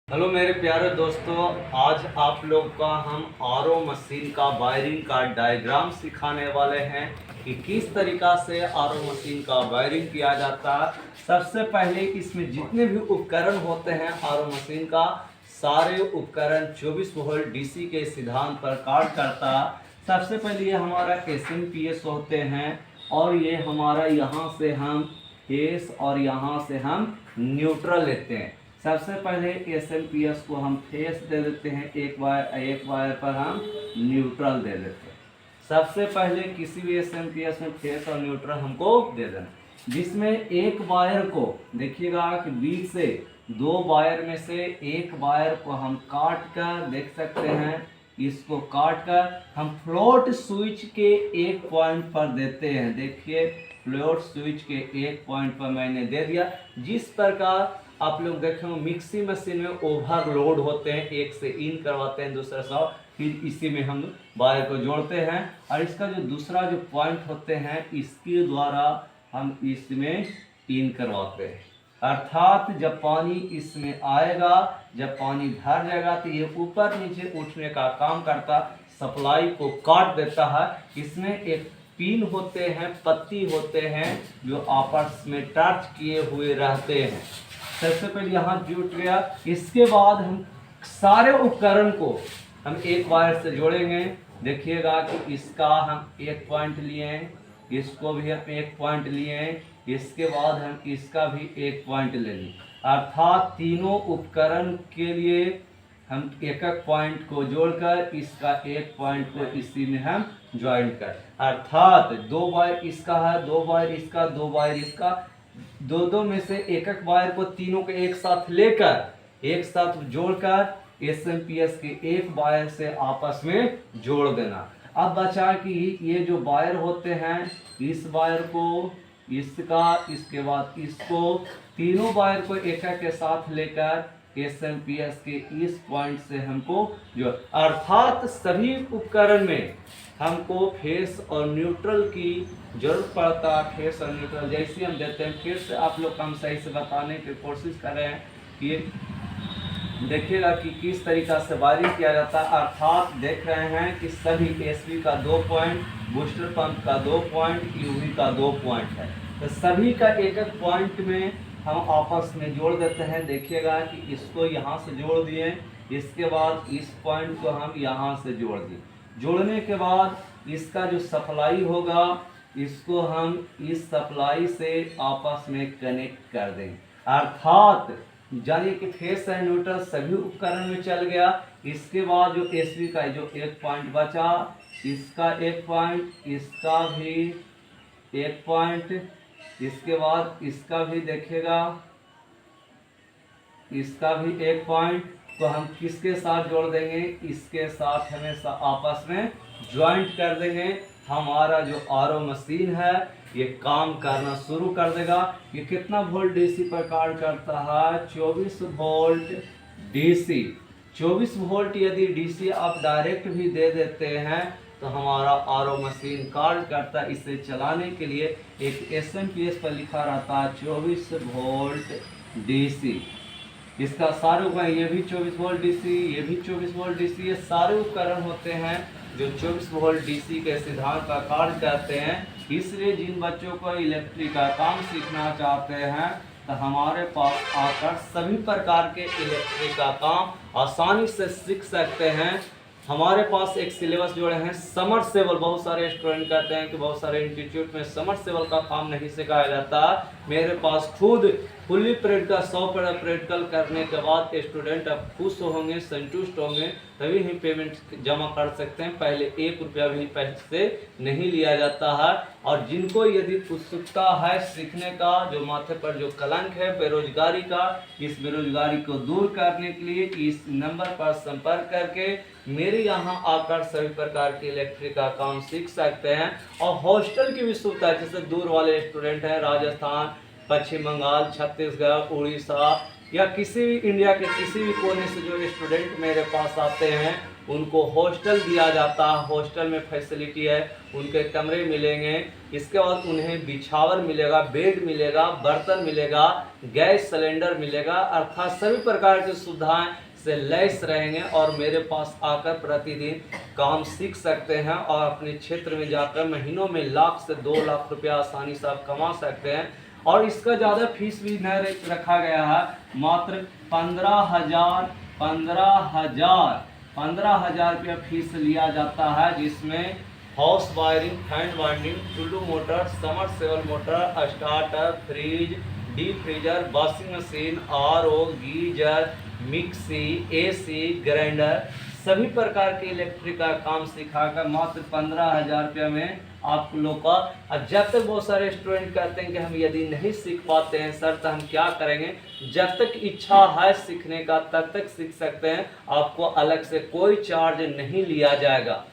Hello मेरे प्यारे दोस्तों, आज आप लोग का हम आरओ मशीन का वायरिंग का डायग्राम सिखाने वाले हैं कि किस तरीक़ा से आरओ मशीन का वायरिंग किया जाता है। सबसे पहले इसमें जितने भी उपकरण होते हैं आरओ मशीन का, सारे उपकरण 24 वोल्ट डीसी के सिद्धांत पर कार्य करता है। सबसे पहले ये हमारा एसएमपीएस होते हैं और ये हमारा यहाँ से हम फेस और यहाँ से हम न्यूट्रल लेते हैं। सबसे पहले एसएमपीएस को हम फेस दे देते हैं, एक वायर पर हम न्यूट्रल दे देते हैं। सबसे पहले किसी भी एसएमपीएस में फेस और न्यूट्रल हमको दे देना, जिसमें एक वायर को देखिएगा कि बीच से दो वायर में से एक वायर को हम काट कर देख सकते हैं। इसको काट कर हम फ्लोट स्विच के एक पॉइंट पर देते हैं। देखिए, फ्लोट स्विच के एक पॉइंट पर मैंने दे दिया। जिस प्रकार आप लोग देखेंगे मिक्सी मशीन में ओवरलोड होते हैं, एक से इन करवाते हैं दूसरा से, फिर इसी में हम वायर को जोड़ते हैं और इसका जो दूसरा जो पॉइंट होते हैं इसके द्वारा हम इसमें इन करवाते हैं। अर्थात जब पानी इसमें आएगा, जब पानी भर जाएगा तो ये ऊपर नीचे उठने का काम करता, सप्लाई को काट देता है। इसमें एक पिन होते हैं, पत्ती होते हैं जो आपस में टच किए हुए रहते हैं। सबसे पहले यहाँ जुट गया, इसके बाद हम सारे उपकरण को हम एक वायर से जोड़ेंगे। देखिएगा कि इसका हम एक पॉइंट लिए हैं, इसको भी हम एक पॉइंट लिए हैं, इसके बाद हम इसका भी एक पॉइंट ले लें। अर्थात तीनों उपकरण के लिए हम एक एक पॉइंट को जोड़कर इसका एक पॉइंट को इसी में हम ज्वाइन कर, अर्थात दो वायर इसका है, दो वायर इसका, दो वायर इसका, दो में से एक एक वायर को तीनों को एक साथ लेकर एक साथ जोड़कर एसएमपीएस के एक वायर से आपस में जोड़ देना। अब बचा कि ये जो वायर होते हैं, इस वायर को, इसका, इसके बाद इसको, तीनों वायर को एक एक के साथ लेकर एसएमपीएस के इस पॉइंट से हमको जो, अर्थात सभी उपकरण में हमको फेस और न्यूट्रल की जरूरत पड़ता है। फेस और न्यूट्रल जैसे हम देते हैं, फिर से आप लोग हम सही से बताने की कोशिश कर रहे हैं कि देखिएगा कि किस तरीक़ा से वायरिंग किया जाता है। अर्थात देख रहे हैं कि सभी एसवी का 2 पॉइंट, बूस्टर पंप का 2 पॉइंट, यूवी का 2 पॉइंट है, तो सभी का एक एक पॉइंट में हम आपस में जोड़ देते हैं। देखिएगा कि इसको यहाँ से जोड़ दिए, इसके बाद इस पॉइंट को हम यहाँ से जोड़ दिए। जोड़ने के बाद इसका जो सप्लाई होगा, इसको हम इस सप्लाई से आपस में कनेक्ट कर देंगे। अर्थात जानिए कि फेस एंड न्यूट्रल सभी उपकरण में चल गया। इसके बाद जो एसवी का जो एक पॉइंट बचा, इसका एक पॉइंट, इसका भी एक पॉइंट, इसके बाद इसका भी देखिएगा, इसका भी एक पॉइंट, तो हम किसके साथ जोड़ देंगे, इसके साथ हमेशा आपस में ज्वाइंट कर देंगे। हमारा जो आरओ मशीन है ये काम करना शुरू कर देगा। ये कितना वोल्ट डीसी पर कार्य करता है, 24 वोल्ट डीसी। 24 वोल्ट यदि डीसी आप डायरेक्ट भी दे देते हैं तो हमारा आरओ मशीन कार्य करता है। इसे चलाने के लिए एक एसएमपीएस पर लिखा रहता है 24 वोल्ट डीसी। इसका सारे उपकरण, ये भी 24 वोल्ट डीसी, ये भी 24 वोल्ट डीसी, ये सारे उपकरण होते हैं जो 24 वोल्ट डीसी के सिद्धांत का कार्य करते हैं। इसलिए जिन बच्चों को इलेक्ट्रिक का काम सीखना चाहते हैं तो हमारे पास आकर सभी प्रकार के इलेक्ट्रिक का काम आसानी से सीख सकते हैं। हमारे पास एक सिलेबस जोड़े हैं समरसेबल। बहुत सारे स्टूडेंट कहते हैं कि बहुत सारे इंस्टीट्यूट में समरसेबल का काम नहीं सिखाया जाता। मेरे पास खुद फुल्ली प्रैक्टिकल 100% प्रैक्टिकल करने के बाद स्टूडेंट अब खुश होंगे, संतुष्ट होंगे, तभी ही पेमेंट जमा कर सकते हैं। पहले 1 रुपया भी पैसे नहीं लिया जाता है। और जिनको यदि उत्सुकता है सीखने का, जो माथे पर जो कलंक है बेरोजगारी का, इस बेरोजगारी को दूर करने के लिए इस नंबर पर संपर्क करके मेरे यहाँ आकर सभी प्रकार के इलेक्ट्रिक का काम सीख सकते हैं। और हॉस्टल की भी सुविधा, जैसे दूर वाले स्टूडेंट हैं, राजस्थान, पश्चिम बंगाल, छत्तीसगढ़, उड़ीसा, या किसी भी इंडिया के किसी भी कोने से जो स्टूडेंट मेरे पास आते हैं उनको हॉस्टल दिया जाता है। हॉस्टल में फैसिलिटी है, उनके कमरे मिलेंगे, इसके बाद उन्हें बिछावर मिलेगा, बेड मिलेगा, बर्तन मिलेगा, गैस सिलेंडर मिलेगा, अर्थात सभी प्रकार की सुविधाएं से लैस रहेंगे और मेरे पास आकर प्रतिदिन काम सीख सकते हैं और अपने क्षेत्र में जाकर महीनों में लाख से 2 लाख रुपया आसानी से आप कमा सकते हैं। और इसका ज़्यादा फीस भी न रखा गया है, मात्र 15,000 रुपया फीस लिया जाता है, जिसमें house wiring, fan wiring, Tullu motor, submersible motor, starter, fridge, deep freezer, washing machine, RO, geyser, mixie, AC, grinder, सभी प्रकार के इलेक्ट्रिक का काम सिखाकर मात्र 15,000 रुपये में आप लोग का। और जब तक बहुत सारे स्टूडेंट कहते हैं कि हम यदि नहीं सीख पाते हैं सर तो हम क्या करेंगे, जब तक इच्छा है सीखने का तब तक सीख सकते हैं, आपको अलग से कोई चार्ज नहीं लिया जाएगा।